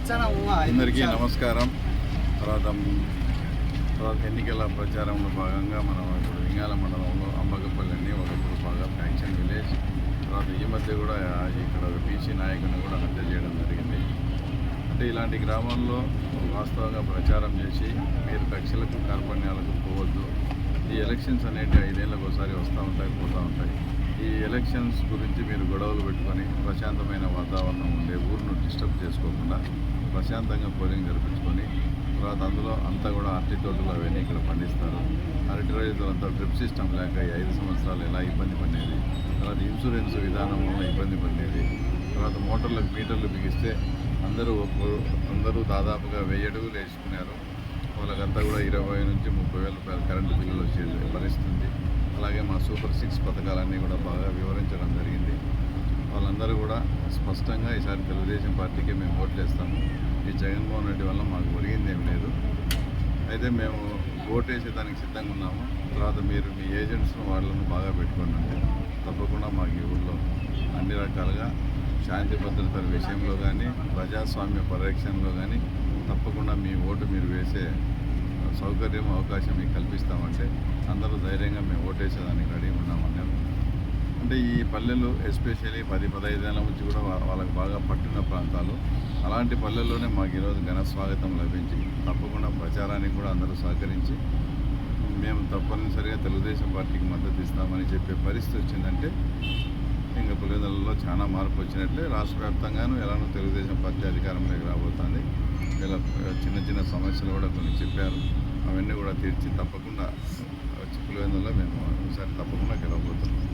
అందరికీ నమస్కారం. తర్వాత ఎన్నికల ప్రచారంలో భాగంగా మనం ఇప్పుడు ఇంగాల మండలంలో అంబగపల్లి అని ఒకప్పుడు బాగా ఫ్యాక్షన్ విలేజ్. తర్వాత ఈ మధ్య కూడా ఇక్కడ ఒక బీసీ నాయకుని కూడా హత్య చేయడం జరిగింది. అంటే ఇలాంటి గ్రామాల్లో వాస్తవంగా ప్రచారం చేసి మీరు కక్షలకు కార్పణ్యాలకు పోవద్దు. ఈ ఎలక్షన్స్ అనేవి 5 ఏళ్ళకు ఒకసారి వస్తూ ఉంటాయి, పోతూ ఉంటాయి. ఈ ఎలక్షన్స్ గురించి మీరు గొడవలు పెట్టుకొని ప్రశాంతమైన వాతావరణం ఉండే ఊరును డిస్టర్బ్ చేసుకోకుండా ప్రశాంతంగా పోలింగ్ జరిపించుకొని తర్వాత అందులో అంతా కూడా అరటి తోటలు అవన్నీ ఇక్కడ పండిస్తారు. అరటి రైతులంతా డ్రిప్ సిస్టమ్ లేక 5 సంవత్సరాలు ఎలా ఇబ్బంది పడేది, తర్వాత ఇన్సూరెన్స్ విధానం వల్ల ఇబ్బంది పడేది, తర్వాత మోటార్లకు మీటర్లు బిగిస్తే అందరూ దాదాపుగా 1000 అడుగులు వేసుకున్నారు. వాళ్ళకంతా కూడా 20 నుంచి 30,000 రూపాయలు కరెంటు బిల్లులు వచ్చే పరిస్థితి. అలాగే మా సూపర్ 6 పథకాలన్నీ కూడా బాగా వివరించడం జరిగింది. వాళ్ళందరూ కూడా స్పష్టంగా ఈసారి తెలుగుదేశం పార్టీకి మేము ఓట్లేస్తాము, ఈ జగన్మోహన్ రెడ్డి వల్ల మాకు ఒరిగింది ఏం లేదు, అయితే మేము ఓటేసే దానికి సిద్ధంగా ఉన్నాము, తర్వాత మీరు మీ ఏజెంట్స్ను వాళ్ళను బాగా పెట్టుకోండి అంటే తప్పకుండా మాకు ఈ ఊళ్ళో అన్ని రకాలుగా శాంతి భద్రతల విషయంలో కానీ ప్రజాస్వామ్య పరిరక్షణలో కానీ తప్పకుండా మీ ఓటు మీరు వేసే సౌకర్యం అవకాశం మీకు కల్పిస్తామంటే అందరూ ధైర్యంగా మేము ఓటేసేదానికి రెడీ ఉన్నామన్నారు. అంటే ఈ పల్లెలు ఎస్పెషల్లీ 10-15 ఏళ్ళ నుంచి కూడా వాళ్ళకి బాగా పట్టున్న ప్రాంతాలు. అలాంటి పల్లెల్లోనే మాకు ఈరోజు ఘన స్వాగతం లభించి తప్పకుండా ప్రచారానికి కూడా అందరూ సహకరించి మేము తప్పనిసరిగా తెలుగుదేశం పార్టీకి మద్దతు ఇస్తామని చెప్పే పరిస్థితి వచ్చిందంటే ఇంకా పులివెందులలో చాలా మార్పు వచ్చినట్లే. రాష్ట్ర వ్యాప్తంగాను ఎలానో తెలుగుదేశం పార్టీ అధికారంలోకి రాబోతుంది. ఇలా చిన్న సమస్యలు కూడా కొన్ని చెప్పారు, అవన్నీ కూడా తీర్చి తప్పకుండా పులివెందులలో మేము ఈసారి తప్పకుండా గెలవబోతున్నాం.